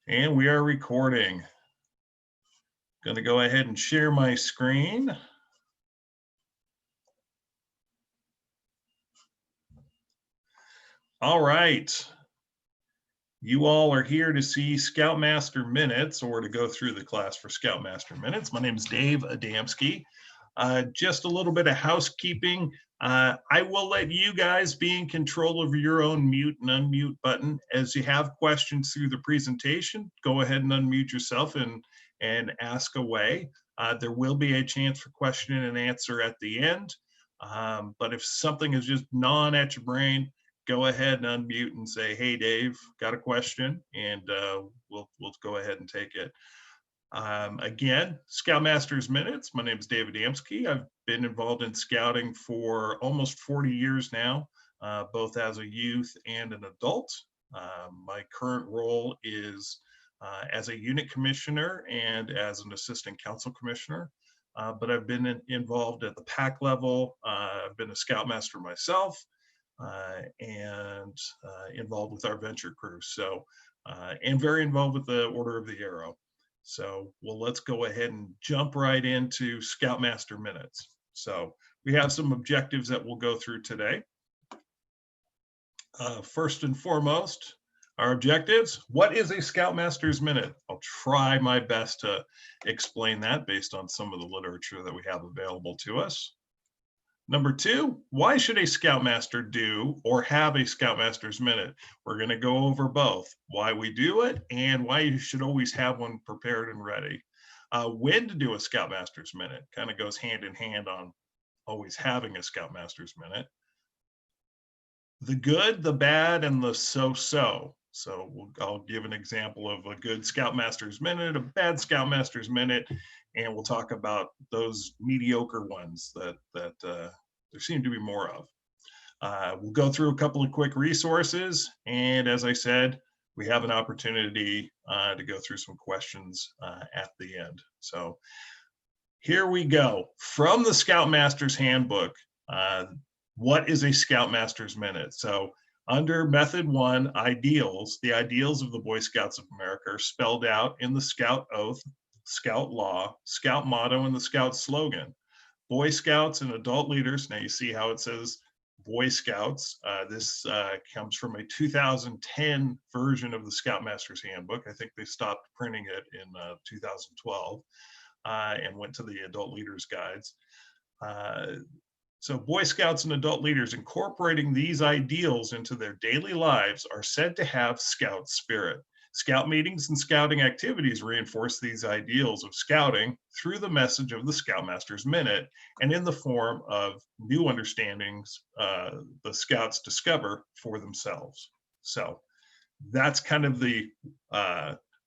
And we are recording. Going to go ahead and share my screen. All right. You all are here to see Scoutmaster Minutes, or to go through the class for Scoutmaster Minutes. My name is Dave Adamski. Just a little bit of housekeeping. I will let you guys be in control of your own mute and unmute button. As you have questions through the presentation, go ahead and unmute yourself and ask away. There will be a chance for question and answer at the end. But if something is just gnawing at your brain, go ahead and unmute and say, "Hey, Dave, got a question," and we'll go ahead and take it. Again, Scoutmasters Minutes. My name is David Adamski. I've been involved in scouting for almost 40 years now, both as a youth and an adult. My current role is as a unit commissioner and as an assistant council commissioner. But I've been involved at the pack level. I've been a Scoutmaster myself. And involved with our venture crew. So, and very involved with the Order of the Arrow. So, well, let's go ahead and jump right into Scoutmaster Minutes. So we have some objectives that we'll go through today. First and foremost, our objectives. What is a Scoutmaster's Minute? I'll try my best to explain that based on some of the literature that we have available to us. Number two, why should a Scoutmaster do or have a Scoutmaster's Minute? We're going to go over both, why we do it and why you should always have one prepared and ready. When to do a Scoutmaster's Minute kind of goes hand in hand on always having a Scoutmaster's Minute. The good, the bad, and the so-so. So I'll give an example of a good Scoutmaster's Minute, a bad Scoutmaster's Minute, and we'll talk about those mediocre ones that there seem to be more of. We'll go through a couple of quick resources, and as I said, we have an opportunity to go through some questions at the end. So here we go. From the Scoutmaster's Handbook, what is a Scoutmaster's Minute? So under Method 1, ideals, the ideals of the Boy Scouts of America are spelled out in the Scout Oath, Scout Law, Scout Motto, and the Scout Slogan. Boy Scouts and adult leaders, now you see how it says Boy Scouts. This comes from a 2010 version of the Scoutmaster's Handbook. I think they stopped printing it in 2012 and went to the adult leaders guides. So Boy Scouts and adult leaders incorporating these ideals into their daily lives are said to have Scout spirit. Scout meetings and scouting activities reinforce these ideals of scouting through the message of the Scoutmaster's Minute and in the form of new understandings the Scouts discover for themselves. So that's kind of the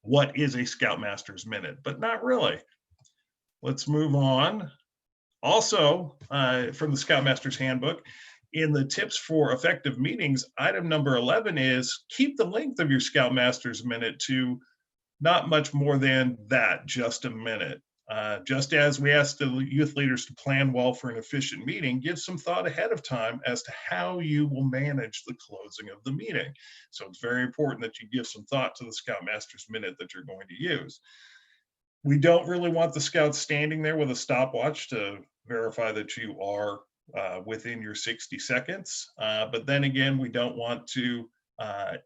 what is a Scoutmaster's Minute, but not really. Let's move on. Also, from the Scoutmaster's Handbook, in the tips for effective meetings, item number 11 is keep the length of your Scoutmaster's Minute to not much more than that, just a minute. Just as we ask the youth leaders to plan well for an efficient meeting, give some thought ahead of time as to how you will manage the closing of the meeting. So it's very important that you give some thought to the Scoutmaster's Minute that you're going to use. We don't really want the Scouts standing there with a stopwatch to verify that you are within your 60 seconds. But then again, we don't want to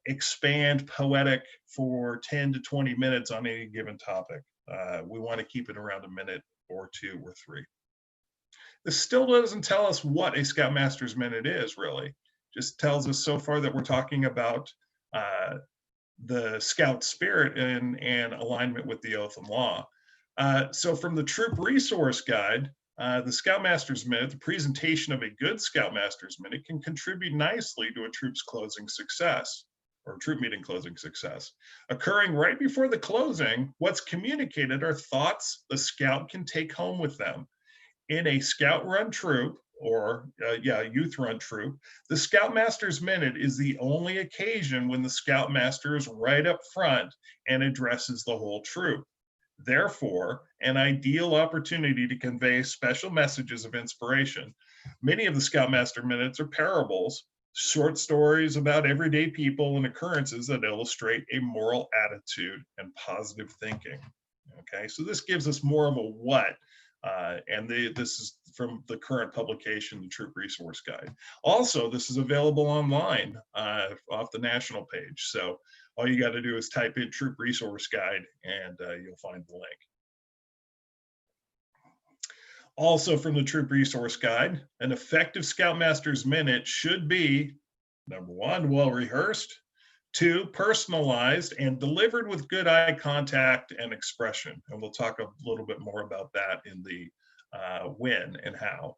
expand poetic for 10 to 20 minutes on any given topic. We want to keep it around a minute or two or three. This still doesn't tell us what a Scoutmaster's Minute is, really. Just tells us so far that we're talking about the Scout spirit and alignment with the oath and law. So from the Troop Resource Guide, the Scoutmaster's Minute, the presentation of a good Scoutmaster's Minute can contribute nicely to a troop's closing success, or troop meeting closing success. Occurring right before the closing, what's communicated are thoughts the Scout can take home with them. In a Scout-run troop, or youth-run troop, the Scoutmaster's Minute is the only occasion when the Scoutmaster is right up front and addresses the whole troop. Therefore, an ideal opportunity to convey special messages of inspiration. Many of the Scoutmaster Minutes are parables, short stories about everyday people and occurrences that illustrate a moral attitude and positive thinking. Okay, so this gives us more of a what, this is from the current publication, the Troop Resource Guide. Also, this is available online off the national page. So all you got to do is type in Troop Resource Guide and you'll find the link. Also from the Troop Resource Guide, an effective Scoutmaster's Minute should be, number one, well rehearsed, two, personalized and delivered with good eye contact and expression. And we'll talk a little bit more about that in the when and how.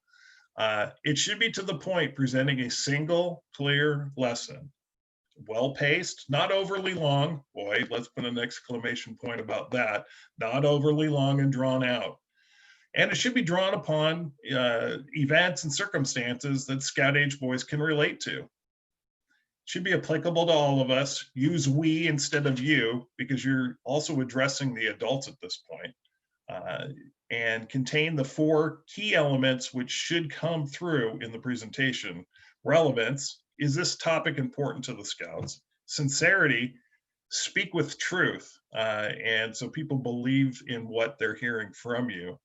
It should be to the point, presenting a single, clear lesson. Well-paced, not overly long. Boy, let's put an exclamation point about that. Not overly long and drawn out. And it should be drawn upon events and circumstances that Scout age boys can relate to. Should be applicable to all of us. Use we instead of you, because you're also addressing the adults at this point. And contain the four key elements which should come through in the presentation. Relevance, is this topic important to the Scouts? Sincerity, speak with truth, and so people believe in what they're hearing from you.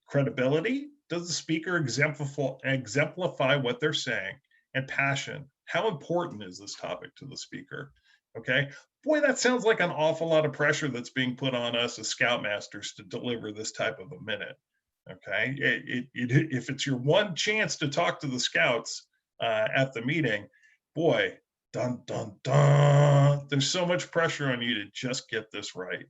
Credibility, does the speaker exemplify what they're saying? And passion, how important is this topic to the speaker? Okay, boy, that sounds like an awful lot of pressure that's being put on us as Scoutmasters to deliver this type of a minute. Okay, if it's your one chance to talk to the Scouts at the meeting, boy, dun, dun, dun, there's so much pressure on you to just get this right.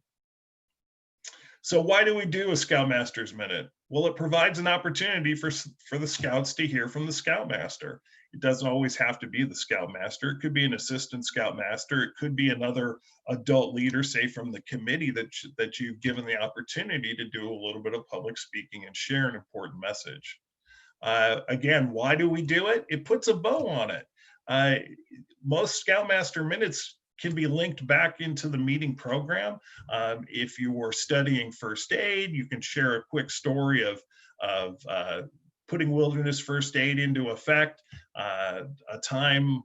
So why do we do a Scoutmaster's Minute? Well, it provides an opportunity for the Scouts to hear from the Scoutmaster. It doesn't always have to be the Scoutmaster. It could be an assistant Scoutmaster. It could be another adult leader, say from the committee that you've given the opportunity to do a little bit of public speaking and share an important message. Again, why do we do it? It puts a bow on it. Most Scoutmaster Minutes can be linked back into the meeting program. If you were studying first aid, you can share a quick story of putting wilderness first aid into effect, a time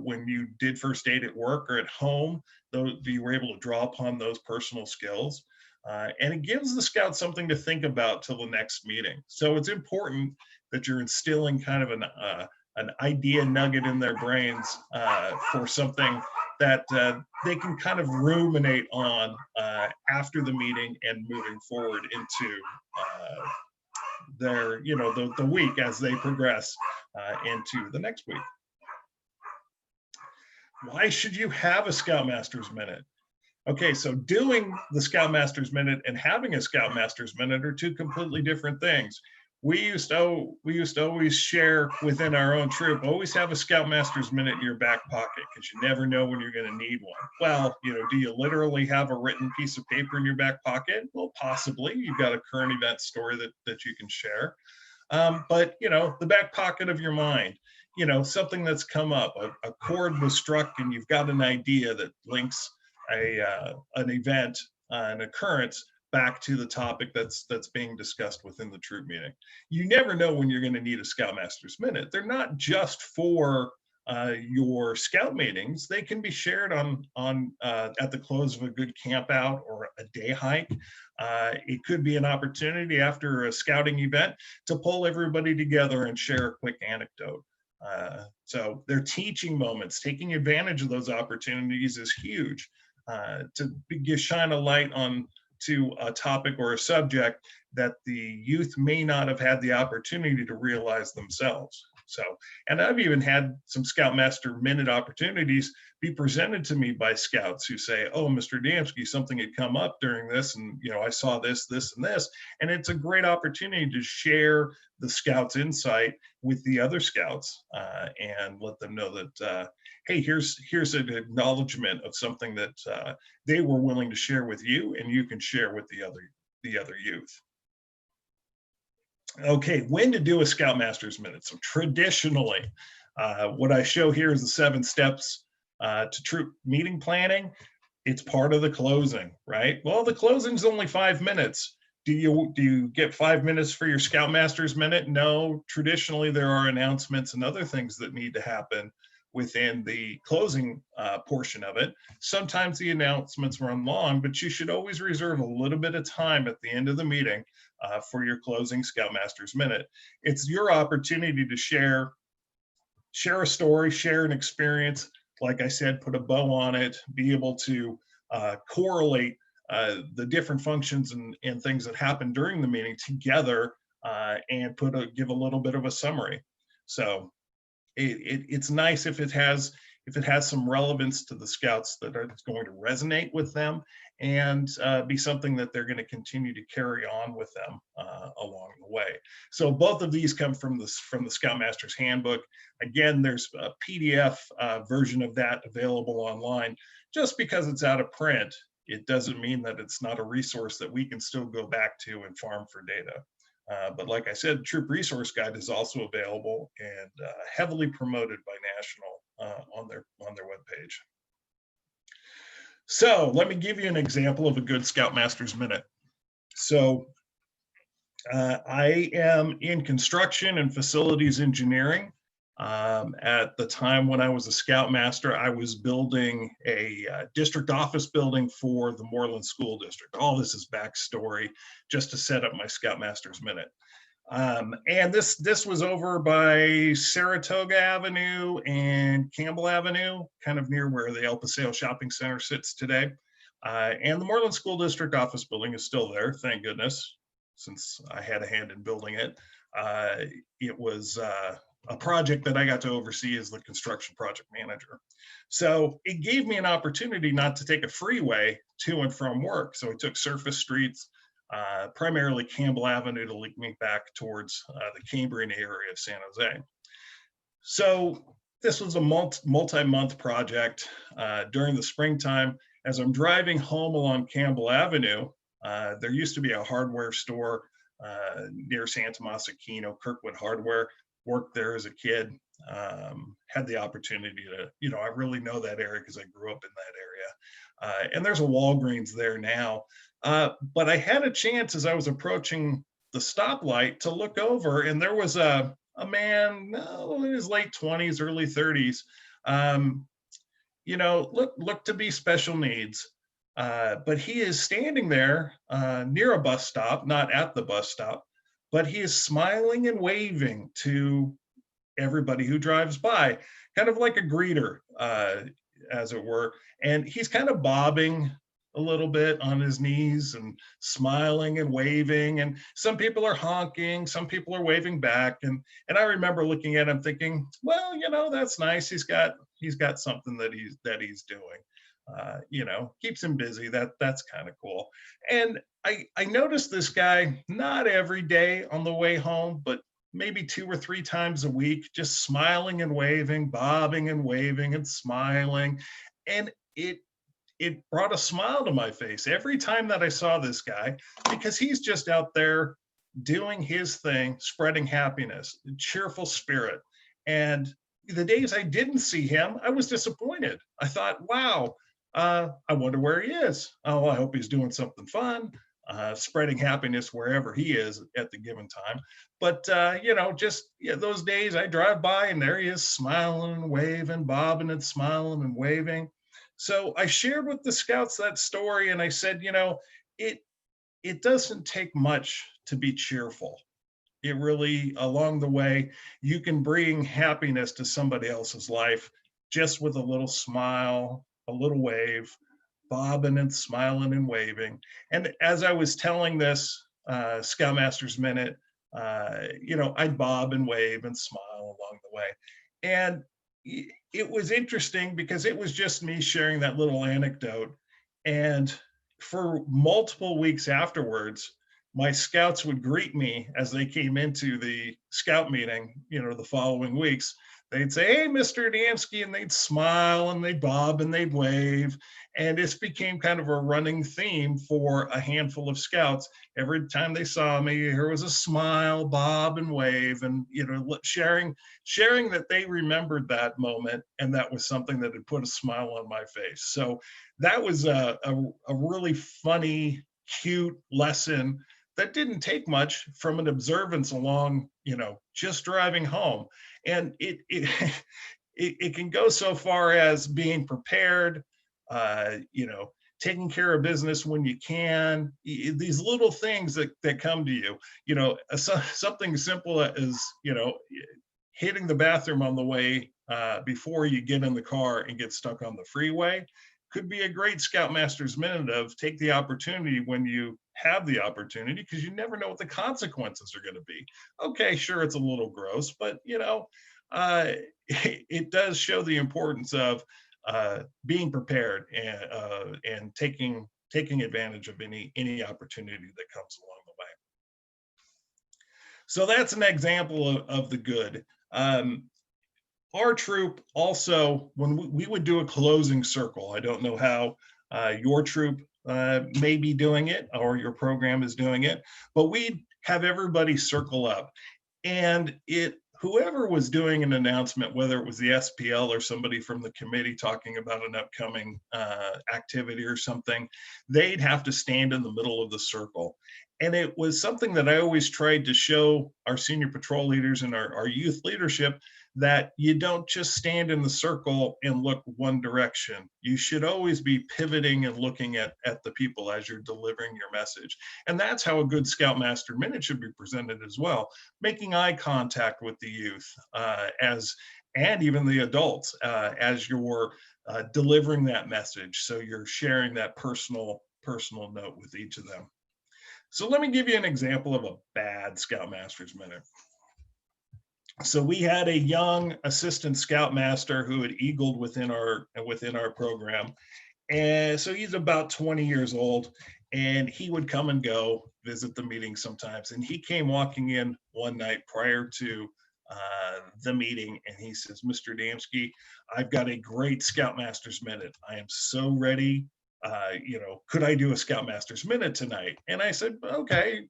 when you did first aid at work or at home, though you were able to draw upon those personal skills. And it gives the Scouts something to think about till the next meeting. So it's important that you're instilling kind of an idea nugget in their brains for something that they can kind of ruminate on after the meeting and moving forward into their, the week as they progress into the next week. Why should you have a Scoutmaster's Minute? Okay, so doing the Scoutmaster's Minute and having a Scoutmaster's Minute are two completely different things. We used to always share within our own troop, always have a Scoutmaster's Minute in your back pocket because you never know when you're going to need one. Well, do you literally have a written piece of paper in your back pocket? Well, possibly. You've got a current event story that you can share. But, the back pocket of your mind, something that's come up, a chord was struck and you've got an idea that links an event, an occurrence back to the topic that's being discussed within the troop meeting. You never know when you're going to need a Scoutmaster's Minute. They're not just for your Scout meetings. They can be shared on at the close of a good camp out or a day hike. It could be an opportunity after a scouting event to pull everybody together and share a quick anecdote. So they're teaching moments. Taking advantage of those opportunities is huge. To shine a light on to a topic or a subject that the youth may not have had the opportunity to realize themselves. So, and I've even had some Scoutmaster Minute opportunities be presented to me by Scouts who say, oh, Mr. Damsky, something had come up during this, and I saw this, this, and this. And it's a great opportunity to share the Scouts' insight with the other Scouts and let them know that, hey, here's an acknowledgement of something that they were willing to share with you, and you can share with the other youth. Okay, when to do a Scoutmaster's Minute. So traditionally, what I show here is the 7 steps to troop meeting planning. It's part of the closing, right? Well, the closing is only 5 minutes. Do you get 5 minutes for your Scoutmasters Minute? No. Traditionally, there are announcements and other things that need to happen within the closing portion of it. Sometimes the announcements run long, but you should always reserve a little bit of time at the end of the meeting for your closing Scoutmasters Minute. It's your opportunity to share a story, share an experience. Like I said, put a bow on it, be able to correlate the different functions and things that happen during the meeting together, and give a little bit of a summary. So it's nice if it has some relevance to the scouts, that it's going to resonate with them and be something that they're going to continue to carry on with them along the way. So both of these come from the Scoutmaster's Handbook. Again, there's a PDF version of that available online. Just because it's out of print, it doesn't mean that it's not a resource that we can still go back to and farm for data. But like I said, Troop Resource Guide is also available and heavily promoted by National on their webpage. So let me give you an example of a good Scoutmaster's Minute. So I am in construction and facilities engineering. At the time when I was a Scoutmaster, I was building a district office building for the Moreland School District. All this is backstory just to set up my Scoutmaster's Minute. And this was over by Saratoga Avenue and Campbell Avenue, kind of near where the El Paseo Shopping Center sits today. And the Moreland School District office building is still there, thank goodness, since I had a hand in building it. It was a project that I got to oversee as the construction project manager. So it gave me an opportunity not to take a freeway to and from work. So I took surface streets, primarily Campbell Avenue, to link me back towards the Cambrian area of San Jose. So this was a multi-month project. During the springtime, as I'm driving home along Campbell Avenue, there used to be a hardware store near Santa Monica Kino, Kirkwood Hardware. Worked there as a kid, had the opportunity to, I really know that area because I grew up in that area. And there's a Walgreens there now. But I had a chance as I was approaching the stoplight to look over, and there was a man in his late 20s, early 30s, looked to be special needs. But he is standing there near a bus stop, not at the bus stop, but he is smiling and waving to everybody who drives by, kind of like a greeter, as it were. And he's kind of bobbing a little bit on his knees and smiling and waving. And some people are honking, some people are waving back. And I remember looking at him thinking, well, that's nice. He's got something that he's doing. Keeps him busy. That's kind of cool. And I noticed this guy not every day on the way home, but maybe 2 or 3 times a week, just smiling and waving, bobbing and waving and smiling. And it brought a smile to my face every time that I saw this guy, because he's just out there doing his thing, spreading happiness, cheerful spirit. And the days I didn't see him, I was disappointed. I thought, wow, I wonder where he is. Oh, I hope he's doing something fun, spreading happiness wherever he is at the given time. But, those days I drive by and there he is, smiling and waving, bobbing and smiling and waving. So I shared with the scouts that story, and I said, it doesn't take much to be cheerful. It really, along the way, you can bring happiness to somebody else's life just with a little smile, a little wave, bobbing and smiling and waving. And as I was telling this Scoutmaster's Minute, I'd bob and wave and smile along the way. And it was interesting because it was just me sharing that little anecdote. And for multiple weeks afterwards, my scouts would greet me as they came into the scout meeting, the following weeks. They'd say, "Hey, Mr. Adamski," and they'd smile and they'd bob and they'd wave. And this became kind of a running theme for a handful of scouts. Every time they saw me, there was a smile, bob, and wave, and sharing that they remembered that moment, and that was something that had put a smile on my face. So that was a really funny, cute lesson that didn't take much from an observance along, just driving home. And it can go so far as being prepared, taking care of business when you can, these little things that come to you, something simple as, hitting the bathroom on the way before you get in the car and get stuck on the freeway could be a great Scoutmaster's Minute of take the opportunity when you have the opportunity, because you never know what the consequences are going to be. Okay, sure, it's a little gross, but it does show the importance of being prepared and taking advantage of any opportunity that comes along the way. So that's an example of the good. Our troop also, when we would do a closing circle, I don't know how your troop may be doing it or your program is doing it, but we'd have everybody circle up. And whoever was doing an announcement, whether it was the SPL or somebody from the committee talking about an upcoming activity or something, they'd have to stand in the middle of the circle. And it was something that I always tried to show our senior patrol leaders and our youth leadership, that you don't just stand in the circle and look one direction. You should always be pivoting and looking at the people as you're delivering your message. And that's how a good Scoutmaster Minute should be presented as well, making eye contact with the youth and even the adults as you're delivering that message. So you're sharing that personal note with each of them. So let me give you an example of a bad Scoutmaster's Minute. So we had a young assistant scoutmaster who had eagled within our program, and so he's about 20 years old, and he would come and go visit the meeting sometimes. And he came walking in one night prior to the meeting, and he says, "Mr. Damsky, I've got a great Scoutmaster's Minute. I am so ready. Could I do a Scoutmaster's Minute tonight?" And I said, "Okay,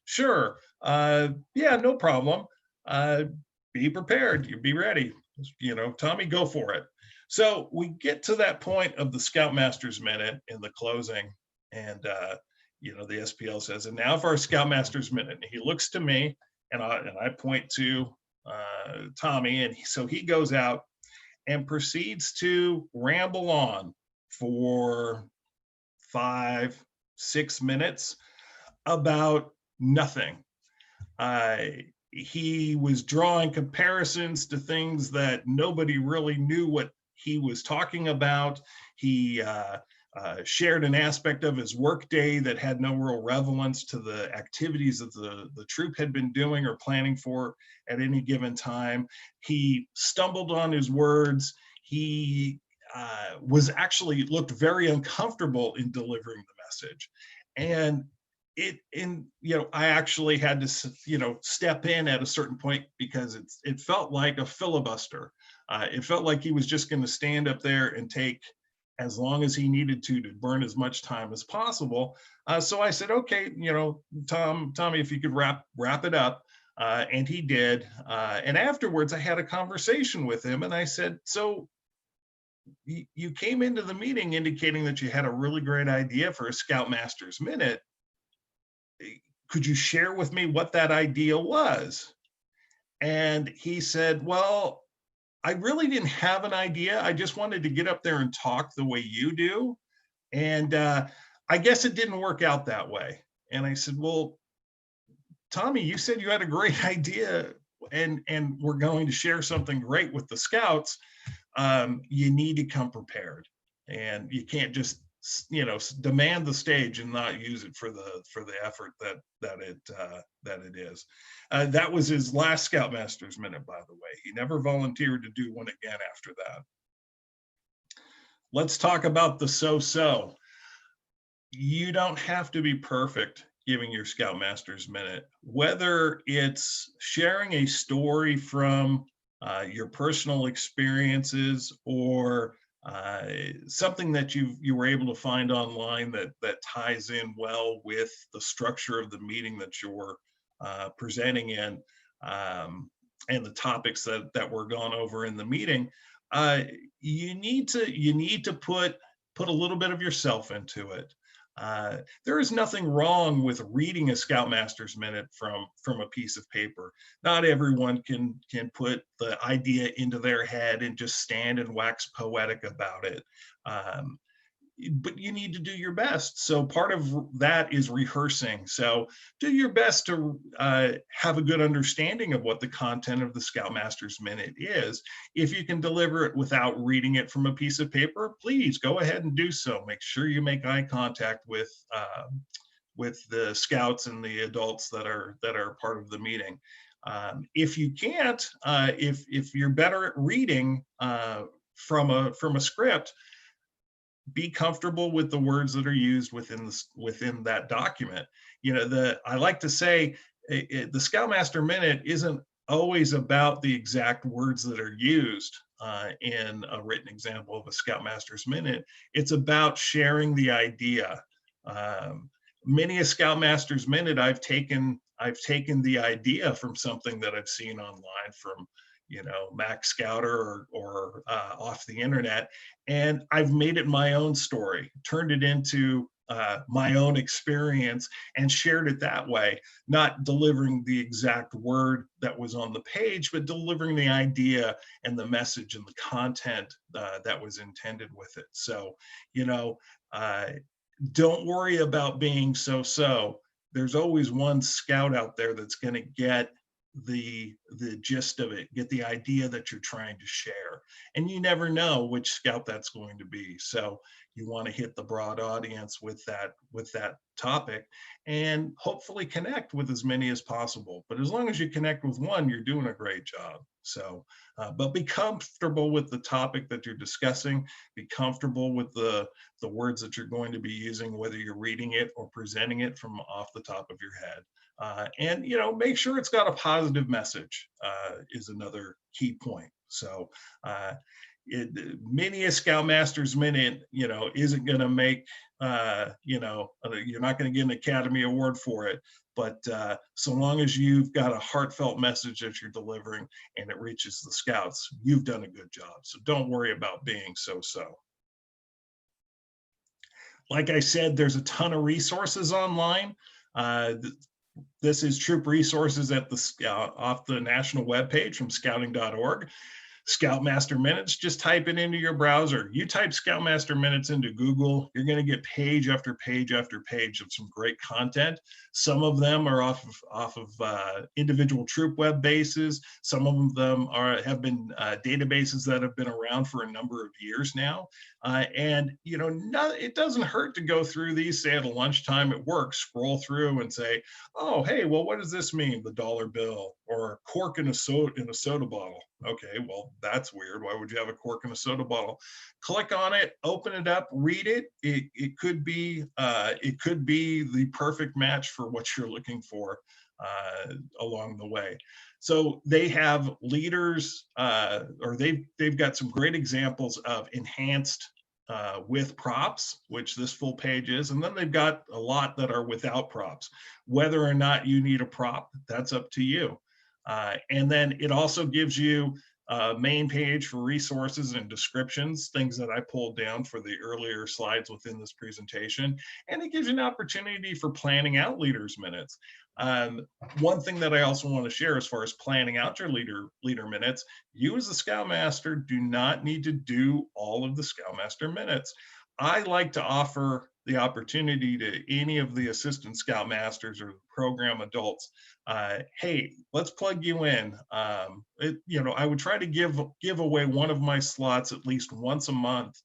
sure. Yeah, no problem. Be prepared. You be ready. Tommy, go for it." So we get to that point of the Scoutmaster's Minute in the closing, and the SPL says, "And now for our Scoutmaster's Minute." And he looks to me, and I point to Tommy, and so he goes out and proceeds to ramble on for 5-6 minutes about nothing. He was drawing comparisons to things that nobody really knew what he was talking about. He shared an aspect of his workday that had no real relevance to the activities that the troop had been doing or planning for at any given time. He stumbled on his words. He looked very uncomfortable in delivering the message. And I actually had to step in at a certain point, because it felt like a filibuster. It felt like he was just going to stand up there and take as long as he needed to burn as much time as possible. So I said, "Okay, Tommy, if you could wrap it up." And he did. And afterwards I had a conversation with him, and I said, "So you came into the meeting indicating that you had a really great idea for a Scoutmaster's Minute. Could you share with me what that idea was?" And he said, "Well, I really didn't have an idea. I just wanted to get up there and talk the way you do. And I guess it didn't work out that way." And I said, "Well, Tommy, you said you had a great idea, and we're going to share something great with the Scouts. You need to come prepared, and you can't just demand the stage and not use it for the effort that it is." That was his last Scoutmaster's Minute, by the way. He never volunteered to do one again after that. Let's talk about the so-so. You don't have to be perfect giving your Scoutmaster's Minute, whether it's sharing a story from your personal experiences, or something that you were able to find online that ties in well with the structure of the meeting that you're presenting in, and the topics that were gone over in the meeting. You need to put a little bit of yourself into it. There is nothing wrong with reading a Scoutmaster's Minute from a piece of paper. Not everyone can put the idea into their head and just stand and wax poetic about it. Um, but you need to do your best. So part of that is rehearsing. So do your best to have a good understanding of what the content of the Scoutmaster's Minute is. If you can deliver it without reading it from a piece of paper, please go ahead and do so. Make sure you make eye contact with the scouts and the adults that are part of the meeting. If you can't, if you're better at reading from a script, be comfortable with the words that are used within that document. I like to say the Scoutmaster Minute isn't always about the exact words that are used in a written example of a Scoutmaster's Minute. It's about sharing the idea. Many a Scoutmaster's Minute, I've taken the idea from something that I've seen online from Max Scouter or off the internet, and I've made it my own story, turned it into my own experience, and shared it that way, not delivering the exact word that was on the page, but delivering the idea and the message and the content that was intended with it. So, uh, don't worry about being so-so. There's always one scout out there that's going to get the gist of it, get the idea that you're trying to share, and you never know which scout that's going to be. So you want to hit the broad audience with that topic, and hopefully connect with as many as possible. But as long as you connect with one, you're doing a great job. So but be comfortable with the topic that you're discussing. Be comfortable with the words that you're going to be using, whether you're reading it or presenting it from off the top of your head. And make sure it's got a positive message is another key point. So many a Scoutmaster's Minute, isn't going to make, you're not going to get an Academy Award for it. But so long as you've got a heartfelt message that you're delivering and it reaches the scouts, you've done a good job. So don't worry about being so-so. Like I said, there's a ton of resources online. This is troop resources at off the national webpage from scouting.org. Scoutmaster Minutes, just type it into your browser. You type Scoutmaster Minutes into Google, you're going to get page after page after page of some great content. Some of them are off of individual troop web bases. Some of them have been databases that have been around for a number of years now. And it doesn't hurt to go through these, say at a lunchtime at work, scroll through and say, oh, hey, well, what does this mean? The dollar bill or cork in a soda bottle. Okay, well, that's weird. Why would you have a cork in a soda bottle? Click on it, open it up, read it. It could be the perfect match for what you're looking for along the way. So they have leaders, or they've got some great examples of enhanced with props, which this full page is, and then they've got a lot that are without props. Whether or not you need a prop, that's up to you. And then it also gives you a main page for resources and descriptions, things that I pulled down for the earlier slides within this presentation. And it gives you an opportunity for planning out leaders' minutes. One thing that I also want to share as far as planning out your leader minutes, you as a Scoutmaster do not need to do all of the Scoutmaster minutes. I like to offer the opportunity to any of the assistant Scoutmasters or program adults, hey, let's plug you in. I would try to give away one of my slots at least once a month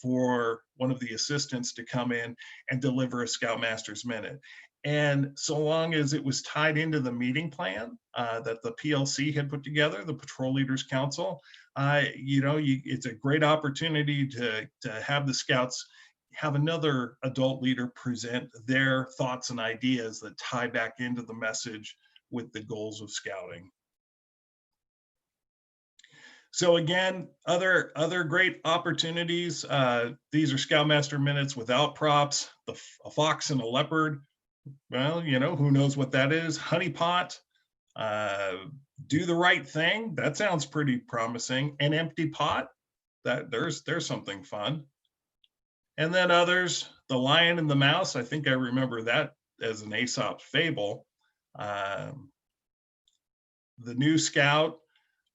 for one of the assistants to come in and deliver a Scoutmaster's Minute. And so long as it was tied into the meeting plan that the PLC had put together, the Patrol Leaders Council, it's a great opportunity to have the scouts have another adult leader present their thoughts and ideas that tie back into the message with the goals of scouting. So again, other great opportunities. These are Scoutmaster Minutes without props. A fox and a leopard. Well, who knows what that is? Honeypot. Do the right thing. That sounds pretty promising. An empty pot. There's something fun. And then others, The Lion and the Mouse, I think I remember that as an Aesop's fable. Um, the New Scout,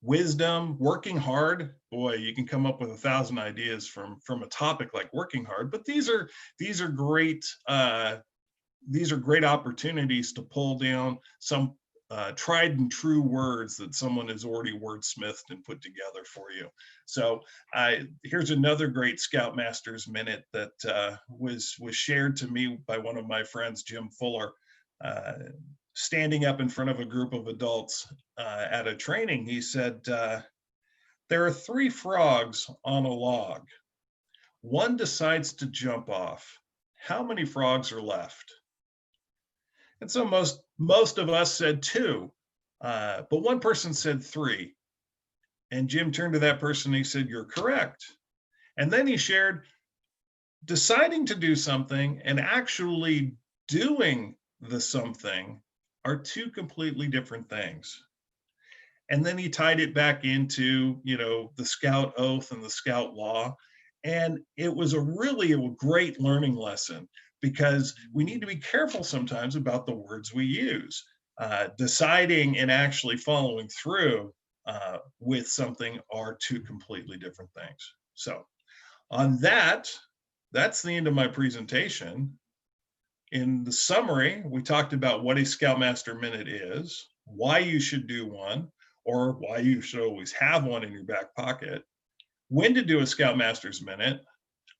Wisdom, Working Hard. Boy, you can come up with 1,000 ideas from a topic like working hard. But these are great opportunities to pull down some tried and true words that someone has already wordsmithed and put together for you. So here's another great Scoutmasters Minute that was shared to me by one of my friends, Jim Fuller, standing up in front of a group of adults at a training. He said, there are 3 frogs on a log. One decides to jump off. How many frogs are left? And so most of us said 2, but one person said 3. And Jim turned to that person and he said, "You're correct." And then he shared, deciding to do something and actually doing the something are 2 completely different things. And then he tied it back into, the Scout Oath and the Scout Law. And it was a great learning lesson, because we need to be careful sometimes about the words we use. Deciding and actually following through with something are 2 completely different things. So on that's the end of my presentation. In the summary, we talked about what a Scoutmaster Minute is, why you should do one, or why you should always have one in your back pocket, when to do a Scoutmaster's Minute.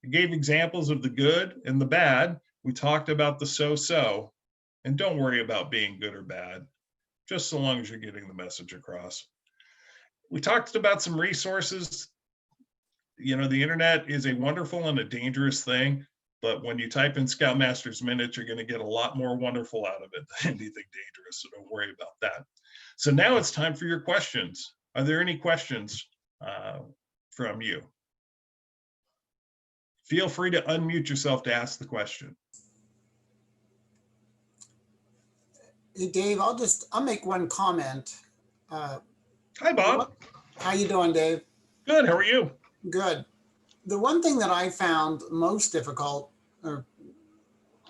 I gave examples of the good and the bad. We talked about the so-so, and don't worry about being good or bad, just so long as you're getting the message across. We talked about some resources. The internet is a wonderful and a dangerous thing, but when you type in Scoutmaster's Minute, you're going to get a lot more wonderful out of it than anything dangerous, so don't worry about that. So now it's time for your questions. Are there any questions from you? Feel free to unmute yourself to ask the question. Hey, Dave, I'll make one comment. Hi, Bob. How you doing, Dave? Good. How are you? Good. The one thing that I found most difficult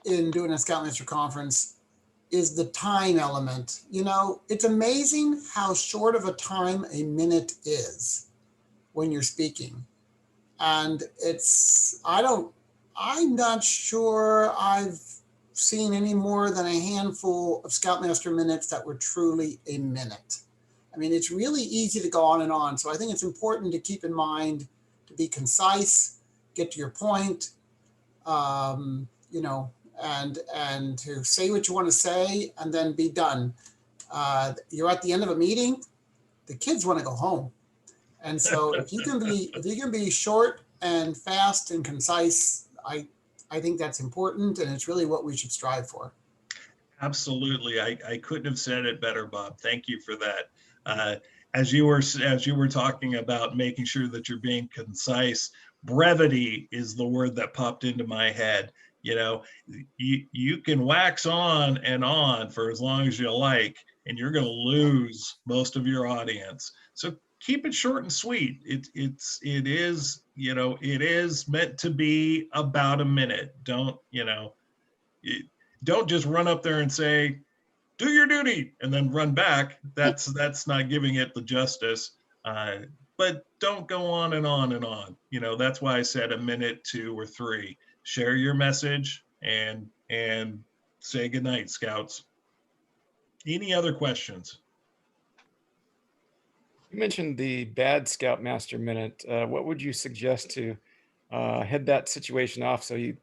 in doing a Scoutmaster conference is the time element. It's amazing how short of a time a minute is when you're speaking. And I'm not sure I've seen any more than a handful of Scoutmaster minutes that were truly a minute. I mean, it's really easy to go on and on. So I think it's important to keep in mind to be concise, get to your point, and to say what you want to say and then be done. You're at the end of a meeting, the kids want to go home. And so if you can be short and fast and concise, I think that's important, and it's really what we should strive for. Absolutely. I couldn't have said it better, Bob. Thank you for that. As you were talking about making sure that you're being concise, brevity is the word that popped into my head. You can wax on and on for as long as you like, and you're going to lose most of your audience. So keep it short and sweet. It is meant to be about a minute. Don't just run up there and say, "Do your duty," and then run back. That's not giving it the justice. But don't go on and on and on. That's why I said a minute, 2 or 3. Share your message and say goodnight, Scouts. Any other questions? You mentioned the bad Scoutmaster Minute. What would you suggest to head that situation off so you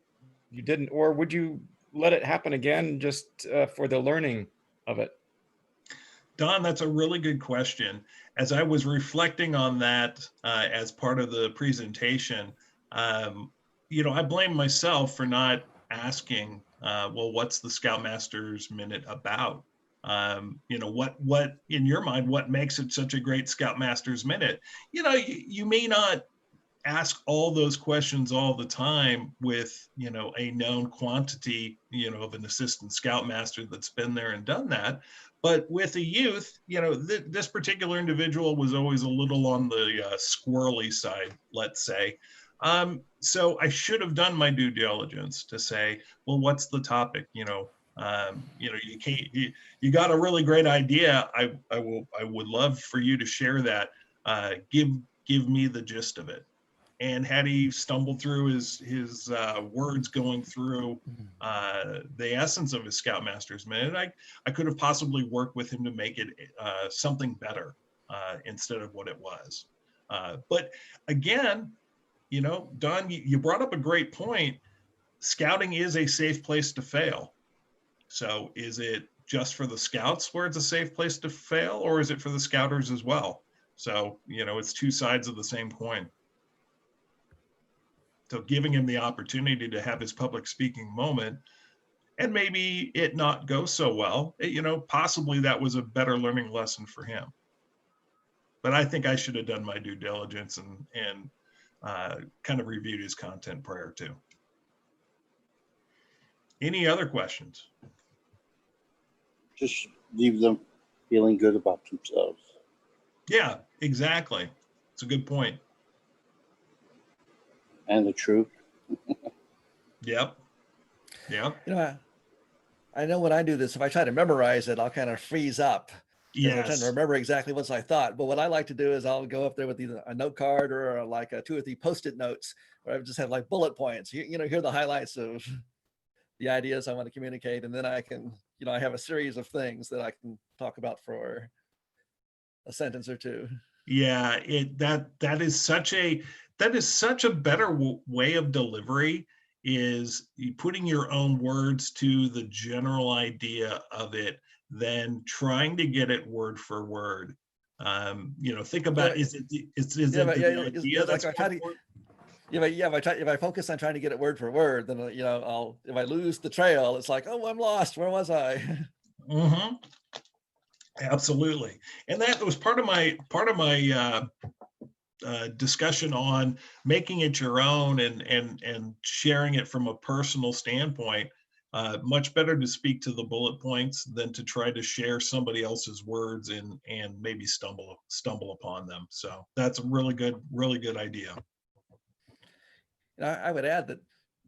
didn't, or would you let it happen again just for the learning of it? Don, that's a really good question. As I was reflecting on that as part of the presentation, I blame myself for not asking, well, what's the Scoutmaster's Minute about? What in your mind, what makes it such a great Scoutmaster's Minute? You may not ask all those questions all the time with, a known quantity, of an assistant Scoutmaster that's been there and done that. But with a youth, this particular individual was always a little on the squirrely side, let's say. so I should have done my due diligence to say, well, what's the topic? You can't, you got a really great idea. I would love for you to share that. Give me the gist of it. And had he stumbled through his words going through the essence of his Scoutmasters Minute, I could have possibly worked with him to make it something better instead of what it was. But again, Don, you brought up a great point. Scouting is a safe place to fail. So is it just for the scouts where it's a safe place to fail, or is it for the scouters as well? So, it's two sides of the same coin. So giving him the opportunity to have his public speaking moment, and maybe it not go so well, possibly that was a better learning lesson for him. But I think I should have done my due diligence and kind of reviewed his content prior to. Any other questions? Just leave them feeling good about themselves. Yeah, exactly. It's a good point. And the truth. Yep. I know when I do this, if I try to memorize it, I'll kind of freeze up. Yes. I'm trying to remember exactly what I thought. But what I like to do is I'll go up there with either a note card or like 2 or 3 Post-it notes, where I just have like bullet points. Here are the highlights of the ideas I want to communicate, and then I can, I have a series of things that I can talk about for a sentence or two. Yeah, that is such a better way of delivery, is putting your own words to the general idea of it than trying to get it word for word. Think about, is it the idea that's if I focus on trying to get it word for word, then if I lose the trail, it's like, oh, I'm lost. Where was I? Mm-hmm. Absolutely. And that was part of my discussion on making it your own and sharing it from a personal standpoint. Much better to speak to the bullet points than to try to share somebody else's words and maybe stumble upon them. So that's a really good idea. I would add that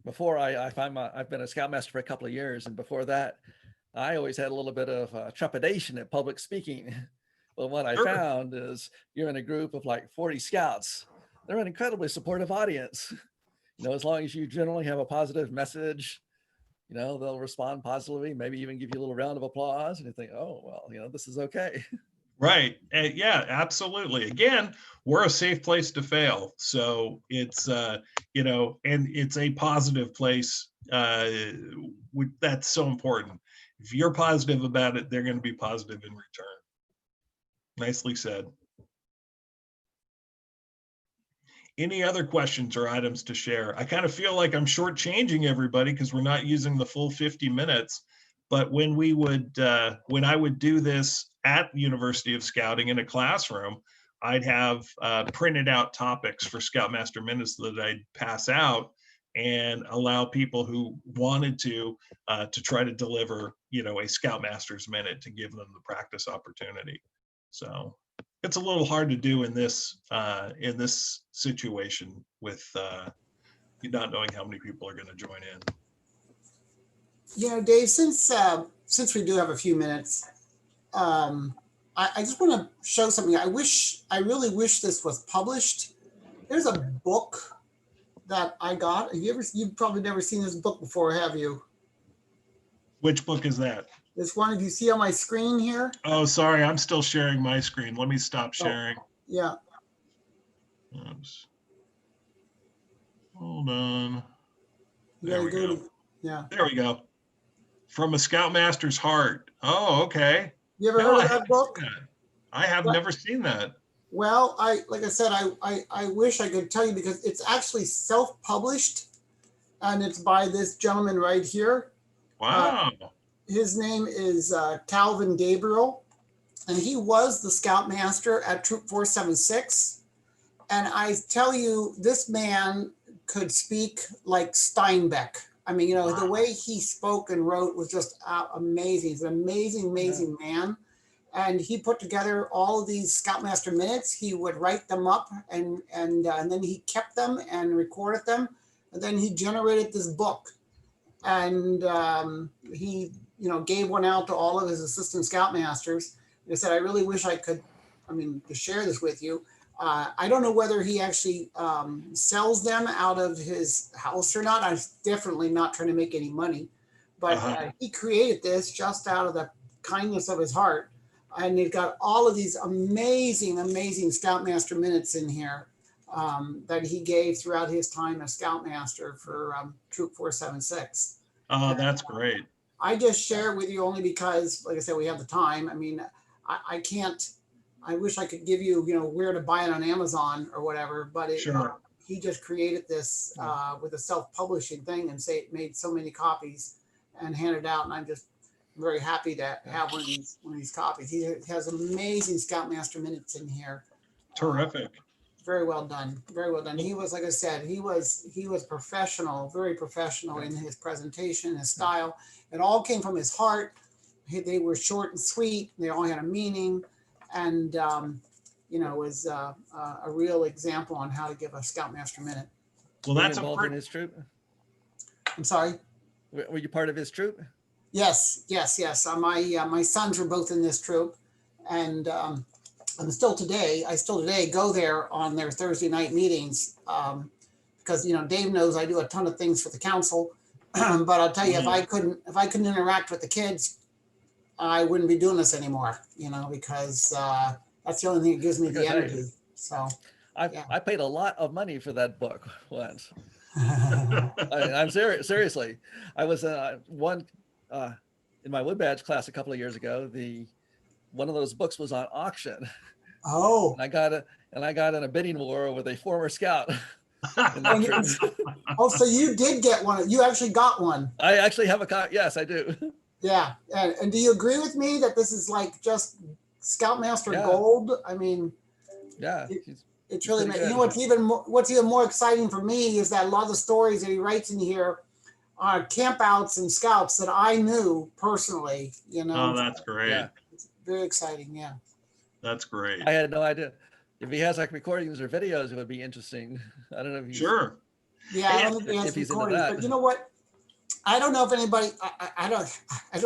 before I've been a Scoutmaster for a couple of years, and before that, I always had a little bit of trepidation at public speaking. Well, what I found is you're in a group of like 40 scouts. They're an incredibly supportive audience. As long as you generally have a positive message, they'll respond positively, maybe even give you a little round of applause, and you think, oh, well, this is okay. Right. Yeah, absolutely. Again, we're a safe place to fail. So it's, and it's a positive place. That's so important. If you're positive about it, they're going to be positive in return. Nicely said. Any other questions or items to share? I kind of feel like I'm shortchanging everybody because we're not using the full 50 minutes. But when I would do this at University of Scouting in a classroom, I'd have printed out topics for Scoutmaster Minutes that I'd pass out and allow people who wanted to try to deliver, a Scoutmaster's Minute to give them the practice opportunity. So it's a little hard to do in this situation with not knowing how many people are going to join in. Dave, since we do have a few minutes, I just want to show something. I really wish this was published. There's a book that I got. You've probably never seen this book before, have you? Which book is that? This one, do you see on my screen here? Oh, sorry, I'm still sharing my screen. Let me stop sharing. Yeah. Oops. Hold on. There we go. Yeah. There we go. From a Scoutmaster's Heart. Oh, okay. You ever heard of that book? I have never seen that. Well, like I said, I wish I could tell you, because it's actually self-published, and it's by this gentleman right here. Wow. His name is Calvin Gabriel, and he was the Scoutmaster at Troop 476. And I tell you, this man could speak like Steinbeck. I mean, wow. The way he spoke and wrote was just amazing. He's an amazing man. And he put together all of these Scoutmaster Minutes. He would write them up and then he kept them and recorded them. and then he generated this book, and he, gave one out to all of his assistant scoutmasters. He said, I really wish I could, to share this with you. I don't know whether he actually sells them out of his house or not. I'm definitely not trying to make any money, but he created this just out of the kindness of his heart. And they've got all of these amazing, amazing Scoutmaster minutes in here that he gave throughout his time as Scoutmaster for Troop 476. Oh, that's great. I just share it with you only because, like I said, we have the time. I can't, I wish I could give you, where to buy it on Amazon or whatever, but Sure. He just created this with a self-publishing thing and made so many copies and handed out. And I'm just very happy to have one of these copies. He has amazing Scoutmaster minutes in here. Terrific. Very well done. Very well done. He was, like I said, he was professional, very professional in his presentation, his style. It all came from his heart. They were short and sweet. They all had a meaning, and was a real example on how to give a Scoutmaster minute. Well, that's involved in his troop. I'm sorry. Were you part of his troop? Yes. My sons were both in this troop, and I still today go there on their Thursday night meetings because Dave knows I do a ton of things for the council, but I'll tell you, if I couldn't interact with the kids, I wouldn't be doing this anymore. Because that's the only thing that gives me the energy. So I paid a lot of money for that book once. I'm serious. Seriously, I was in my wood badge class a couple of years ago. One of those books was on auction. Oh, and I got in a bidding war with a former scout. Oh, so you did get one. You actually got one. I actually have a copy. Yes, I do. Yeah, and do you agree with me that this is like just Scoutmaster gold? Yeah, it's really. What's even more exciting for me is that a lot of the stories that he writes in here are campouts and scouts that I knew personally. Oh, that's great. Yeah. It's very exciting. Yeah. That's great. I had no idea. If he has like recordings or videos, it would be interesting. I don't know if he's Sure. Yeah, I don't think he has recordings, but you know what? I don't know if anybody. I don't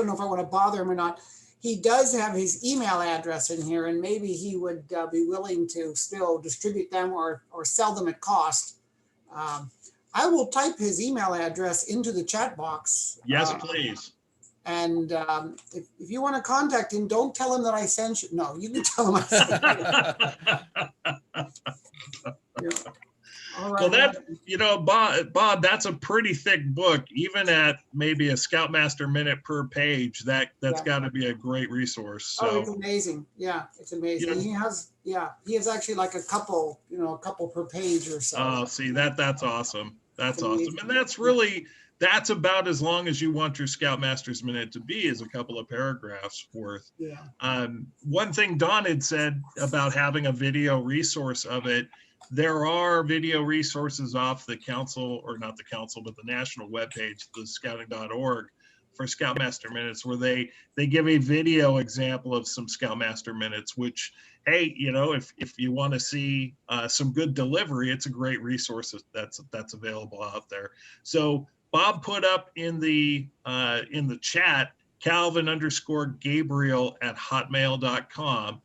know if I want to bother him or not. He does have his email address in here, and maybe he would be willing to still distribute them or sell them at cost. I will type his email address into the chat box. Yes, please. And if you want to contact him, don't tell him that I sent you. No, you can tell him I sent you. All right. Well, Bob, that's a pretty thick book. Even at maybe a Scoutmaster minute per page, that's got to be a great resource. So. Oh, it's amazing. Yeah, it's amazing. Yeah. He has actually like a couple per page or so. Oh, see, that's awesome. That's awesome. And that's about as long as you want your Scoutmaster's minute to be, is a couple of paragraphs worth. Yeah. One thing Don had said about having a video resource of it, there are video resources off the council, or not the council, but the national webpage, the scouting.org, for Scoutmaster minutes, where they give a video example of some Scoutmaster minutes, which, hey, if you want to see some good delivery, it's a great resource that's available out there. So Bob put up in the chat, Calvin_Gabriel@hotmail.com,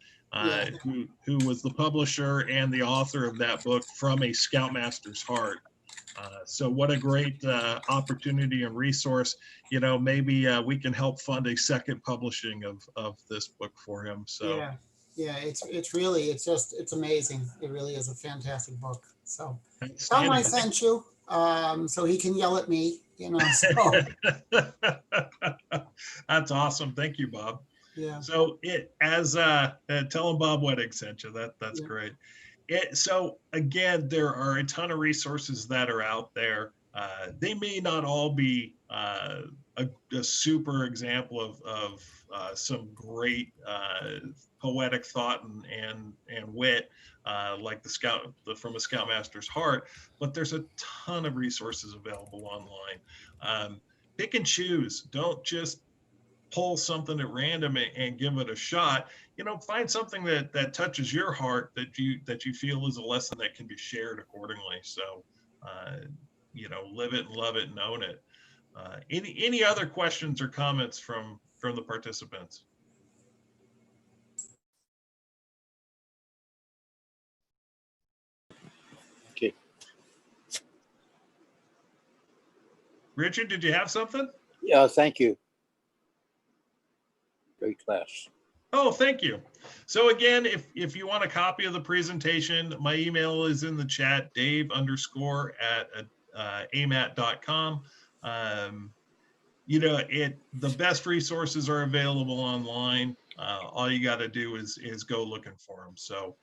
who was the publisher and the author of that book, From a Scoutmaster's Heart. So what a great opportunity and resource. Maybe we can help fund a second publishing of this book for him. So it's amazing. It really is a fantastic book. So tell him I sent you, so he can yell at me. So. That's awesome. Thank you, Bob. Yeah. So tell him Bob Wedding sent you. That's great. So again, there are a ton of resources that are out there. They may not all be a super example of some great poetic thought and wit, like From a Scoutmaster's Heart, but there's a ton of resources available online. Pick and choose. Don't just pull something at random and give it a shot. Find something that touches your heart, that you feel is a lesson that can be shared accordingly. So live it and love it and own it. Any other questions or comments from the participants? Okay. Richard, did you have something? Yeah, thank you. Great class. Oh, thank you. So again, if you want a copy of the presentation, my email is in the chat, dave_at amat.com. The best resources are available online. All you got to do is go looking for them. So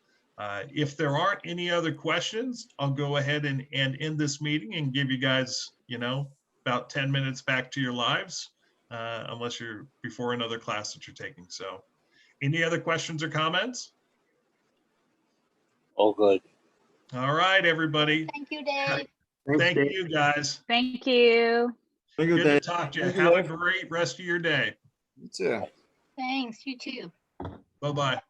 if there aren't any other questions, I'll go ahead and end this meeting and give you guys, about 10 minutes back to your lives, unless you're before another class that you're taking. So any other questions or comments? All good. All right, everybody. Thank you, Dave. Thank you, guys. Thank you. Good to talk to you. Thank you, Have a Dave. great rest of your day. You too. Thanks, you too. Bye-bye.